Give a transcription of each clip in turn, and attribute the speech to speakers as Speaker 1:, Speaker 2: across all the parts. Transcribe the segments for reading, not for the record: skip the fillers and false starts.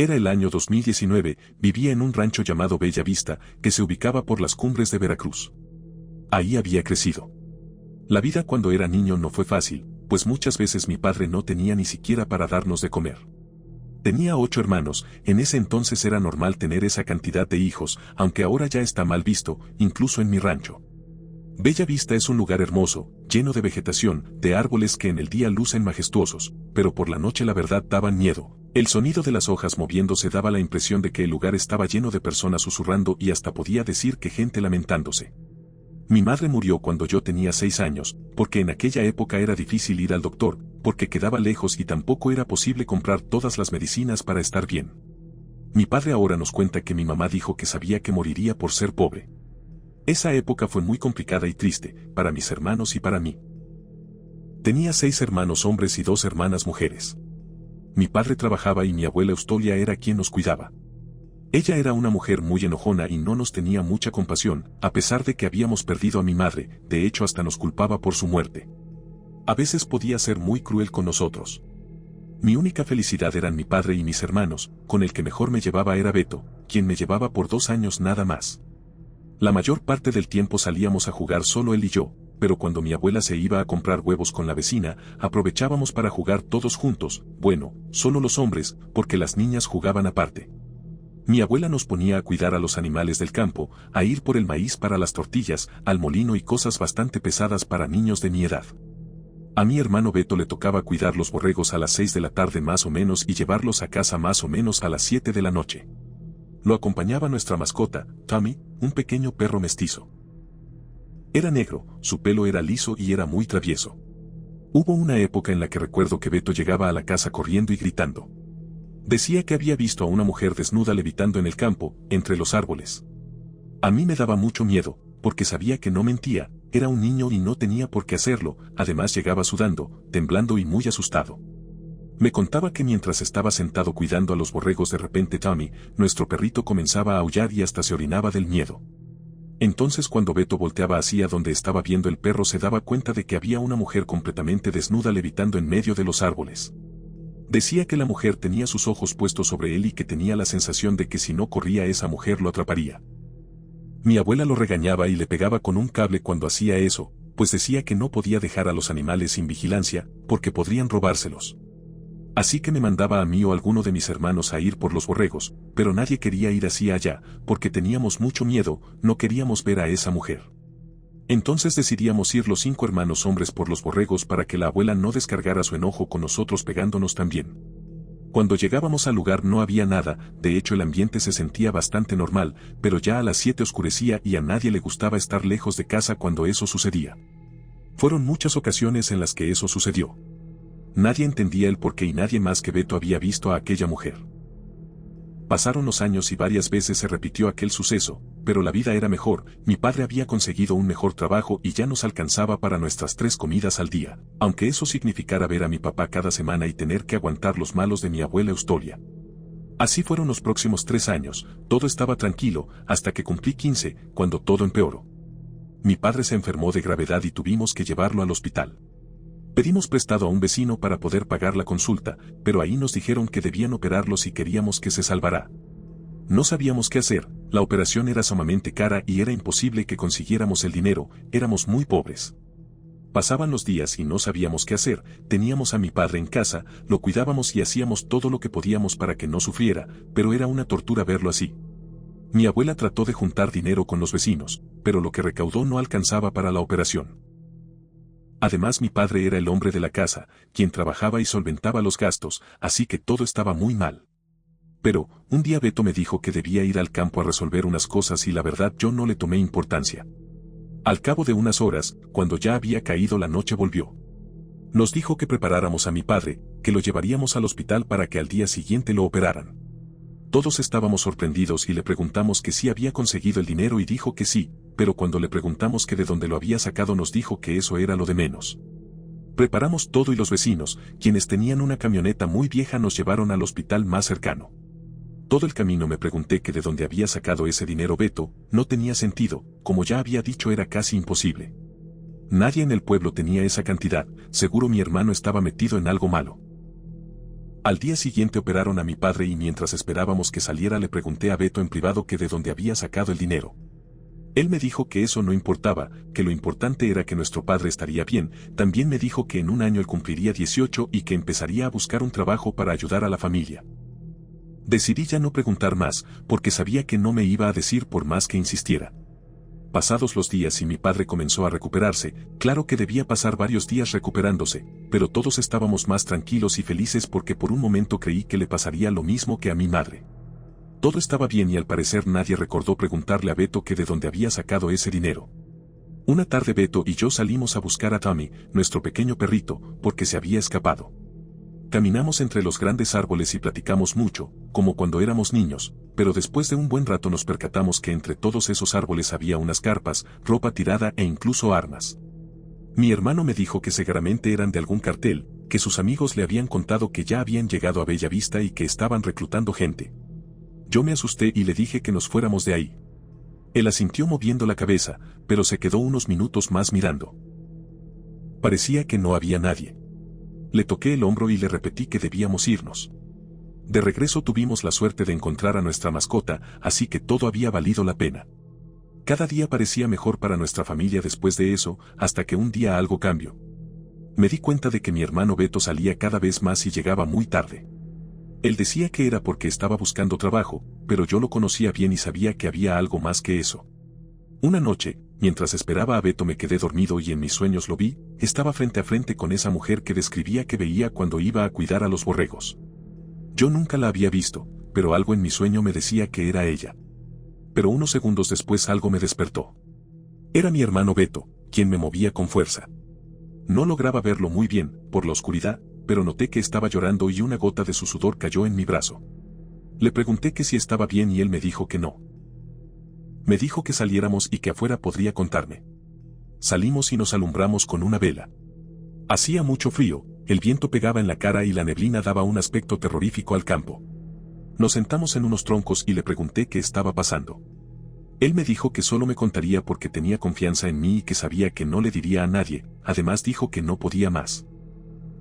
Speaker 1: Era el año 2019, vivía en un rancho llamado Bella Vista, que se ubicaba por las cumbres de Veracruz. Ahí había crecido. La vida cuando era niño no fue fácil, pues muchas veces mi padre no tenía ni siquiera para darnos de comer. Tenía 8 hermanos, en ese entonces era normal tener esa cantidad de hijos, aunque ahora ya está mal visto, incluso en mi rancho. Bella Vista es un lugar hermoso, lleno de vegetación, de árboles que en el día lucen majestuosos, pero por la noche la verdad daban miedo. El sonido de las hojas moviéndose daba la impresión de que el lugar estaba lleno de personas susurrando y hasta podía decir que gente lamentándose. Mi madre murió cuando yo tenía 6 años, porque en aquella época era difícil ir al doctor, porque quedaba lejos y tampoco era posible comprar todas las medicinas para estar bien. Mi padre ahora nos cuenta que mi mamá dijo que sabía que moriría por ser pobre. Esa época fue muy complicada y triste, para mis hermanos y para mí. Tenía 6 hermanos hombres y 2 hermanas mujeres. Mi padre trabajaba y mi abuela Eustolia era quien nos cuidaba. Ella era una mujer muy enojona y no nos tenía mucha compasión, a pesar de que habíamos perdido a mi madre, de hecho hasta nos culpaba por su muerte. A veces podía ser muy cruel con nosotros. Mi única felicidad eran mi padre y mis hermanos, con el que mejor me llevaba era Beto, quien me llevaba por 2 años nada más. La mayor parte del tiempo salíamos a jugar solo él y yo, pero cuando mi abuela se iba a comprar huevos con la vecina, aprovechábamos para jugar todos juntos, bueno, solo los hombres, porque las niñas jugaban aparte. Mi abuela nos ponía a cuidar a los animales del campo, a ir por el maíz para las tortillas, al molino y cosas bastante pesadas para niños de mi edad. A mi hermano Beto le tocaba cuidar los borregos a las 6 de la tarde más o menos y llevarlos a casa más o menos a las 7 de la noche. Lo acompañaba nuestra mascota, Tommy, un pequeño perro mestizo. Era negro, su pelo era liso y era muy travieso. Hubo una época en la que recuerdo que Beto llegaba a la casa corriendo y gritando. Decía que había visto a una mujer desnuda levitando en el campo, entre los árboles. A mí me daba mucho miedo, porque sabía que no mentía, era un niño y no tenía por qué hacerlo, además llegaba sudando, temblando y muy asustado. Me contaba que mientras estaba sentado cuidando a los borregos de repente Tommy, nuestro perrito comenzaba a aullar y hasta se orinaba del miedo. Entonces cuando Beto volteaba hacia donde estaba viendo el perro se daba cuenta de que había una mujer completamente desnuda levitando en medio de los árboles. Decía que la mujer tenía sus ojos puestos sobre él y que tenía la sensación de que si no corría esa mujer lo atraparía. Mi abuela lo regañaba y le pegaba con un cable cuando hacía eso, pues decía que no podía dejar a los animales sin vigilancia, porque podrían robárselos. Así que me mandaba a mí o alguno de mis hermanos a ir por los borregos, pero nadie quería ir hacia allá, porque teníamos mucho miedo, no queríamos ver a esa mujer. Entonces decidíamos ir los 5 hermanos hombres por los borregos para que la abuela no descargara su enojo con nosotros pegándonos también. Cuando llegábamos al lugar no había nada, de hecho el ambiente se sentía bastante normal, pero ya a las 7 oscurecía y a nadie le gustaba estar lejos de casa cuando eso sucedía. Fueron muchas ocasiones en las que eso sucedió. Nadie entendía el porqué y nadie más que Beto había visto a aquella mujer. Pasaron los años y varias veces se repitió aquel suceso, pero la vida era mejor, mi padre había conseguido un mejor trabajo y ya nos alcanzaba para nuestras 3 comidas al día, aunque eso significara ver a mi papá cada semana y tener que aguantar los malos de mi abuela Eustolia. Así fueron los próximos 3 años, todo estaba tranquilo, hasta que cumplí 15, cuando todo empeoró. Mi padre se enfermó de gravedad y tuvimos que llevarlo al hospital. Pedimos prestado a un vecino para poder pagar la consulta, pero ahí nos dijeron que debían operarlo si queríamos que se salvara. No sabíamos qué hacer, la operación era sumamente cara y era imposible que consiguiéramos el dinero, éramos muy pobres. Pasaban los días y no sabíamos qué hacer, teníamos a mi padre en casa, lo cuidábamos y hacíamos todo lo que podíamos para que no sufriera, pero era una tortura verlo así. Mi abuela trató de juntar dinero con los vecinos, pero lo que recaudó no alcanzaba para la operación. Además mi padre era el hombre de la casa, quien trabajaba y solventaba los gastos, así que todo estaba muy mal. Pero, un día Beto me dijo que debía ir al campo a resolver unas cosas y la verdad yo no le tomé importancia. Al cabo de unas horas, cuando ya había caído la noche volvió. Nos dijo que preparáramos a mi padre, que lo llevaríamos al hospital para que al día siguiente lo operaran. Todos estábamos sorprendidos y le preguntamos que si había conseguido el dinero y dijo que sí, pero cuando le preguntamos que de dónde lo había sacado nos dijo que eso era lo de menos. Preparamos todo y los vecinos, quienes tenían una camioneta muy vieja, nos llevaron al hospital más cercano. Todo el camino me pregunté que de dónde había sacado ese dinero Beto, no tenía sentido, como ya había dicho era casi imposible. Nadie en el pueblo tenía esa cantidad, seguro mi hermano estaba metido en algo malo. Al día siguiente operaron a mi padre y mientras esperábamos que saliera le pregunté a Beto en privado que de dónde había sacado el dinero. Él me dijo que eso no importaba, que lo importante era que nuestro padre estaría bien. También me dijo que en un año él cumpliría 18 y que empezaría a buscar un trabajo para ayudar a la familia. Decidí ya no preguntar más, porque sabía que no me iba a decir por más que insistiera. Pasados los días y mi padre comenzó a recuperarse, claro que debía pasar varios días recuperándose, pero todos estábamos más tranquilos y felices porque por un momento creí que le pasaría lo mismo que a mi madre. Todo estaba bien y al parecer nadie recordó preguntarle a Beto que de dónde había sacado ese dinero. Una tarde Beto y yo salimos a buscar a Tommy, nuestro pequeño perrito, porque se había escapado. Caminamos entre los grandes árboles y platicamos mucho, como cuando éramos niños, pero después de un buen rato nos percatamos que entre todos esos árboles había unas carpas, ropa tirada e incluso armas. Mi hermano me dijo que seguramente eran de algún cartel, que sus amigos le habían contado que ya habían llegado a Bella Vista y que estaban reclutando gente. Yo me asusté y le dije que nos fuéramos de ahí. Él asintió moviendo la cabeza, pero se quedó unos minutos más mirando. Parecía que no había nadie. Le toqué el hombro y le repetí que debíamos irnos. De regreso tuvimos la suerte de encontrar a nuestra mascota, así que todo había valido la pena. Cada día parecía mejor para nuestra familia después de eso, hasta que un día algo cambió. Me di cuenta de que mi hermano Beto salía cada vez más y llegaba muy tarde. Él decía que era porque estaba buscando trabajo, pero yo lo conocía bien y sabía que había algo más que eso. Una noche, mientras esperaba a Beto me quedé dormido y en mis sueños lo vi, estaba frente a frente con esa mujer que describía que veía cuando iba a cuidar a los borregos. Yo nunca la había visto, pero algo en mi sueño me decía que era ella. Pero unos segundos después algo me despertó. Era mi hermano Beto, quien me movía con fuerza. No lograba verlo muy bien, por la oscuridad, pero noté que estaba llorando y una gota de su sudor cayó en mi brazo. Le pregunté que si estaba bien y él me dijo que no. Me dijo que saliéramos y que afuera podría contarme. Salimos y nos alumbramos con una vela. Hacía mucho frío, el viento pegaba en la cara y la neblina daba un aspecto terrorífico al campo. Nos sentamos en unos troncos y le pregunté qué estaba pasando. Él me dijo que solo me contaría porque tenía confianza en mí y que sabía que no le diría a nadie, además dijo que no podía más.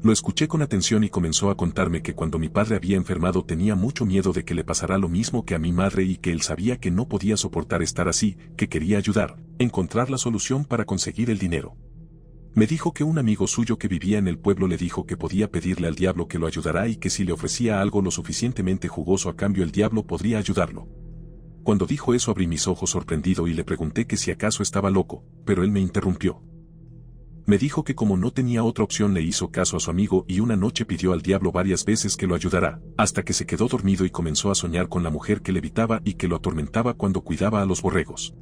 Speaker 1: Lo escuché con atención y comenzó a contarme que cuando mi padre había enfermado tenía mucho miedo de que le pasara lo mismo que a mi madre y que él sabía que no podía soportar estar así, que quería ayudar, encontrar la solución para conseguir el dinero. Me dijo que un amigo suyo que vivía en el pueblo le dijo que podía pedirle al diablo que lo ayudara y que si le ofrecía algo lo suficientemente jugoso a cambio el diablo podría ayudarlo. Cuando dijo eso abrí mis ojos sorprendido y le pregunté que si acaso estaba loco, pero él me interrumpió. Me dijo que como no tenía otra opción le hizo caso a su amigo y una noche pidió al diablo varias veces que lo ayudara, hasta que se quedó dormido y comenzó a soñar con la mujer que le evitaba y que lo atormentaba cuando cuidaba a los borregos.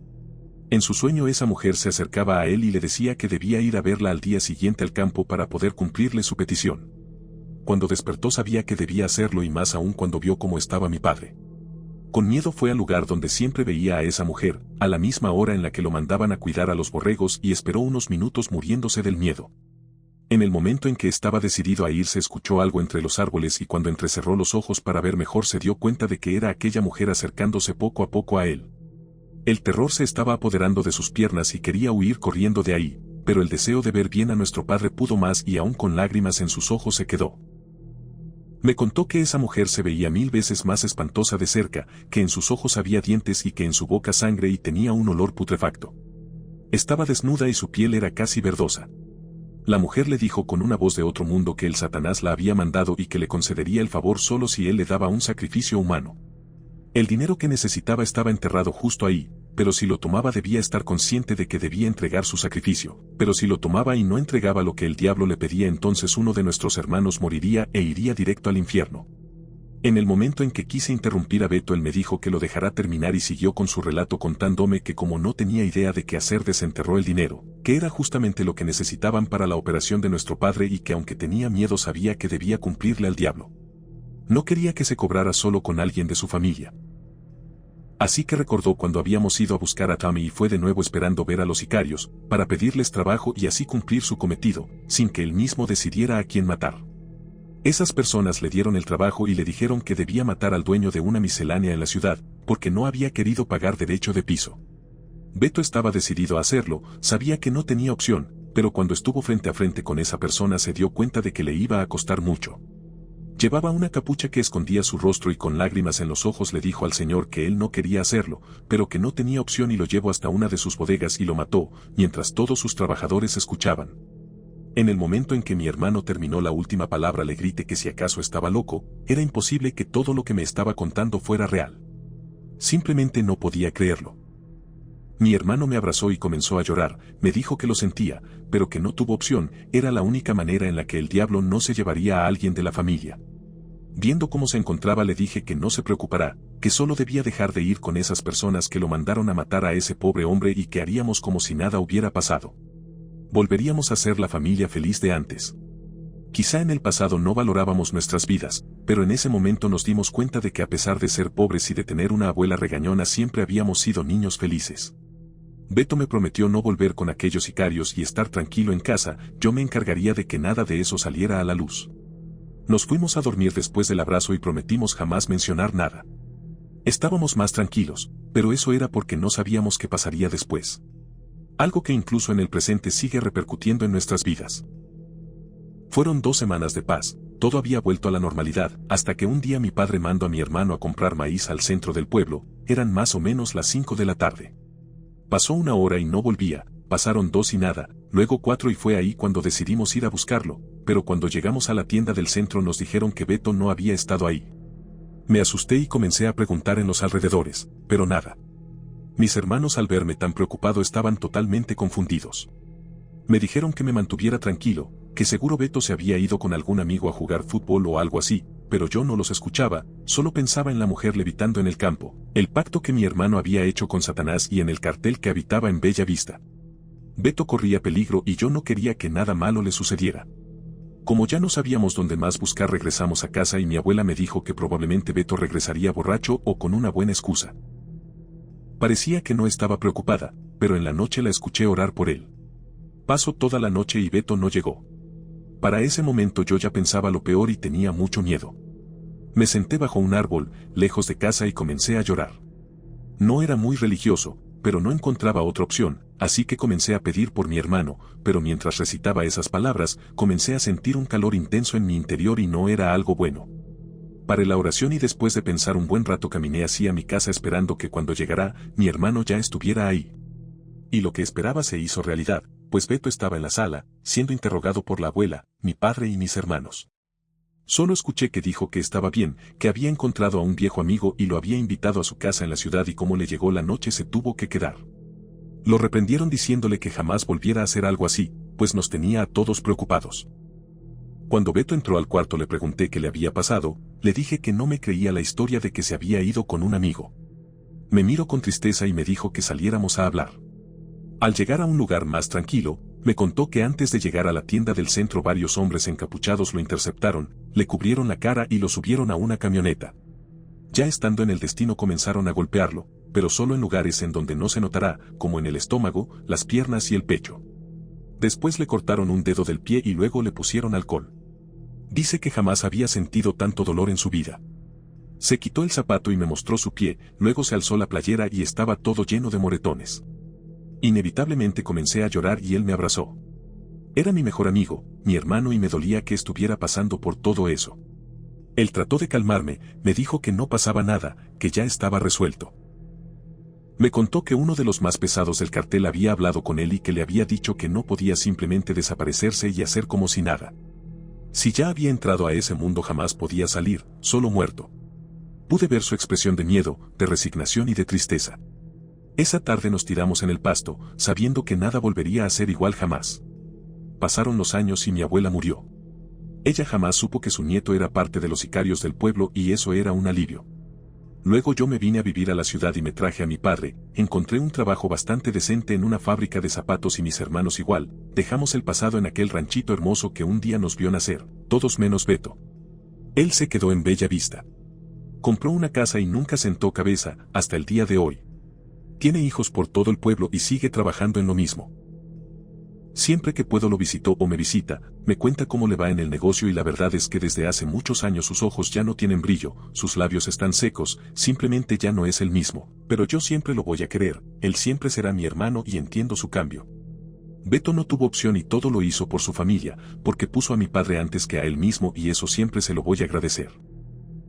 Speaker 1: En su sueño esa mujer se acercaba a él y le decía que debía ir a verla al día siguiente al campo para poder cumplirle su petición. Cuando despertó sabía que debía hacerlo y más aún cuando vio cómo estaba mi padre. Con miedo fue al lugar donde siempre veía a esa mujer, a la misma hora en la que lo mandaban a cuidar a los borregos y esperó unos minutos muriéndose del miedo. En el momento en que estaba decidido a irse escuchó algo entre los árboles y cuando entrecerró los ojos para ver mejor se dio cuenta de que era aquella mujer acercándose poco a poco a él. El terror se estaba apoderando de sus piernas y quería huir corriendo de ahí, pero el deseo de ver bien a nuestro padre pudo más y aún con lágrimas en sus ojos se quedó. Me contó que esa mujer se veía 1000 veces más espantosa de cerca, que en sus ojos había dientes y que en su boca sangre y tenía un olor putrefacto. Estaba desnuda y su piel era casi verdosa. La mujer le dijo con una voz de otro mundo que el Satanás la había mandado y que le concedería el favor solo si él le daba un sacrificio humano. El dinero que necesitaba estaba enterrado justo ahí, pero si lo tomaba debía estar consciente de que debía entregar su sacrificio, pero si lo tomaba y no entregaba lo que el diablo le pedía entonces uno de nuestros hermanos moriría e iría directo al infierno. En el momento en que quise interrumpir a Beto él me dijo que lo dejará terminar y siguió con su relato contándome que como no tenía idea de qué hacer desenterró el dinero, que era justamente lo que necesitaban para la operación de nuestro padre y que aunque tenía miedo sabía que debía cumplirle al diablo. No quería que se cobrara solo con alguien de su familia. Así que recordó cuando habíamos ido a buscar a Tommy y fue de nuevo esperando ver a los sicarios, para pedirles trabajo y así cumplir su cometido, sin que él mismo decidiera a quién matar. Esas personas le dieron el trabajo y le dijeron que debía matar al dueño de una miscelánea en la ciudad, porque no había querido pagar derecho de piso. Beto estaba decidido a hacerlo, sabía que no tenía opción, pero cuando estuvo frente a frente con esa persona se dio cuenta de que le iba a costar mucho. Llevaba una capucha que escondía su rostro y con lágrimas en los ojos le dijo al señor que él no quería hacerlo, pero que no tenía opción y lo llevó hasta una de sus bodegas y lo mató, mientras todos sus trabajadores escuchaban. En el momento en que mi hermano terminó la última palabra le grité que si acaso estaba loco, era imposible que todo lo que me estaba contando fuera real. Simplemente no podía creerlo. Mi hermano me abrazó y comenzó a llorar, me dijo que lo sentía, pero que no tuvo opción, era la única manera en la que el diablo no se llevaría a alguien de la familia. Viendo cómo se encontraba le dije que no se preocupara, que solo debía dejar de ir con esas personas que lo mandaron a matar a ese pobre hombre y que haríamos como si nada hubiera pasado. Volveríamos a ser la familia feliz de antes. Quizá en el pasado no valorábamos nuestras vidas, pero en ese momento nos dimos cuenta de que a pesar de ser pobres y de tener una abuela regañona siempre habíamos sido niños felices. Beto me prometió no volver con aquellos sicarios y estar tranquilo en casa, yo me encargaría de que nada de eso saliera a la luz. Nos fuimos a dormir después del abrazo y prometimos jamás mencionar nada. Estábamos más tranquilos, pero eso era porque no sabíamos qué pasaría después. Algo que incluso en el presente sigue repercutiendo en nuestras vidas. Fueron 2 semanas de paz, todo había vuelto a la normalidad, hasta que un día mi padre mandó a mi hermano a comprar maíz al centro del pueblo, eran más o menos las 5 de la tarde. Pasó 1 hora y no volvía, pasaron 2 y nada, luego 4 y fue ahí cuando decidimos ir a buscarlo, pero cuando llegamos a la tienda del centro nos dijeron que Beto no había estado ahí. Me asusté y comencé a preguntar en los alrededores, pero nada. Mis hermanos al verme tan preocupado estaban totalmente confundidos. Me dijeron que me mantuviera tranquilo, que seguro Beto se había ido con algún amigo a jugar fútbol o algo así, pero yo no los escuchaba, solo pensaba en la mujer levitando en el campo, el pacto que mi hermano había hecho con Satanás y en el cartel que habitaba en Bella Vista. Beto corría peligro y yo no quería que nada malo le sucediera. Como ya no sabíamos dónde más buscar regresamos a casa y mi abuela me dijo que probablemente Beto regresaría borracho o con una buena excusa. Parecía que no estaba preocupada, pero en la noche la escuché orar por él. Pasó toda la noche y Beto no llegó. Para ese momento yo ya pensaba lo peor y tenía mucho miedo. Me senté bajo un árbol, lejos de casa y comencé a llorar. No era muy religioso, pero no encontraba otra opción, así que comencé a pedir por mi hermano, pero mientras recitaba esas palabras, comencé a sentir un calor intenso en mi interior y no era algo bueno. Paré la oración y después de pensar un buen rato caminé hacia mi casa esperando que cuando llegara, mi hermano ya estuviera ahí. Y lo que esperaba se hizo realidad, pues Beto estaba en la sala, siendo interrogado por la abuela, mi padre y mis hermanos. Solo escuché que dijo que estaba bien, que había encontrado a un viejo amigo y lo había invitado a su casa en la ciudad y como le llegó la noche se tuvo que quedar. Lo reprendieron diciéndole que jamás volviera a hacer algo así, pues nos tenía a todos preocupados. Cuando Beto entró al cuarto le pregunté qué le había pasado, le dije que no me creía la historia de que se había ido con un amigo. Me miró con tristeza y me dijo que saliéramos a hablar. Al llegar a un lugar más tranquilo, me contó que antes de llegar a la tienda del centro varios hombres encapuchados lo interceptaron, le cubrieron la cara y lo subieron a una camioneta. Ya estando en el destino comenzaron a golpearlo, pero solo en lugares en donde no se notará, como en el estómago, las piernas y el pecho. Después le cortaron un dedo del pie y luego le pusieron alcohol. Dice que jamás había sentido tanto dolor en su vida. Se quitó el zapato y me mostró su pie, luego se alzó la playera y estaba todo lleno de moretones. Inevitablemente comencé a llorar y él me abrazó. Era mi mejor amigo, mi hermano y me dolía que estuviera pasando por todo eso. Él trató de calmarme, me dijo que no pasaba nada, que ya estaba resuelto. Me contó que uno de los más pesados del cartel había hablado con él y que le había dicho que no podía simplemente desaparecerse y hacer como si nada. Si ya había entrado a ese mundo jamás podía salir, solo muerto. Pude ver su expresión de miedo, de resignación y de tristeza. Esa tarde nos tiramos en el pasto, sabiendo que nada volvería a ser igual jamás. Pasaron los años y mi abuela murió. Ella jamás supo que su nieto era parte de los sicarios del pueblo y eso era un alivio. Luego yo me vine a vivir a la ciudad y me traje a mi padre, encontré un trabajo bastante decente en una fábrica de zapatos y mis hermanos igual, dejamos el pasado en aquel ranchito hermoso que un día nos vio nacer, todos menos Beto. Él se quedó en Bella Vista. Compró una casa y nunca sentó cabeza, hasta el día de hoy. Tiene hijos por todo el pueblo y sigue trabajando en lo mismo. Siempre que puedo lo visito o me visita, me cuenta cómo le va en el negocio y la verdad es que desde hace muchos años sus ojos ya no tienen brillo, sus labios están secos, simplemente ya no es el mismo, pero yo siempre lo voy a querer, él siempre será mi hermano y entiendo su cambio. Beto no tuvo opción y todo lo hizo por su familia, porque puso a mi padre antes que a él mismo y eso siempre se lo voy a agradecer.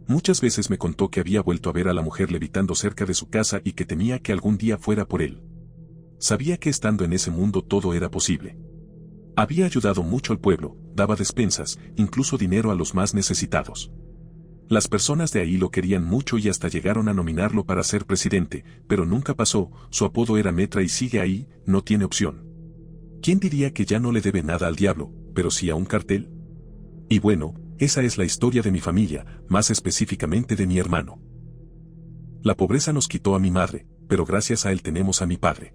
Speaker 1: Muchas veces me contó que había vuelto a ver a la mujer levitando cerca de su casa y que temía que algún día fuera por él. Sabía que estando en ese mundo todo era posible. Había ayudado mucho al pueblo, daba despensas, incluso dinero a los más necesitados. Las personas de ahí lo querían mucho y hasta llegaron a nominarlo para ser presidente, pero nunca pasó, su apodo era Metra y sigue ahí, no tiene opción. ¿Quién diría que ya no le debe nada al diablo, pero sí a un cartel? Y bueno, esa es la historia de mi familia, más específicamente de mi hermano. La pobreza nos quitó a mi madre, pero gracias a él tenemos a mi padre.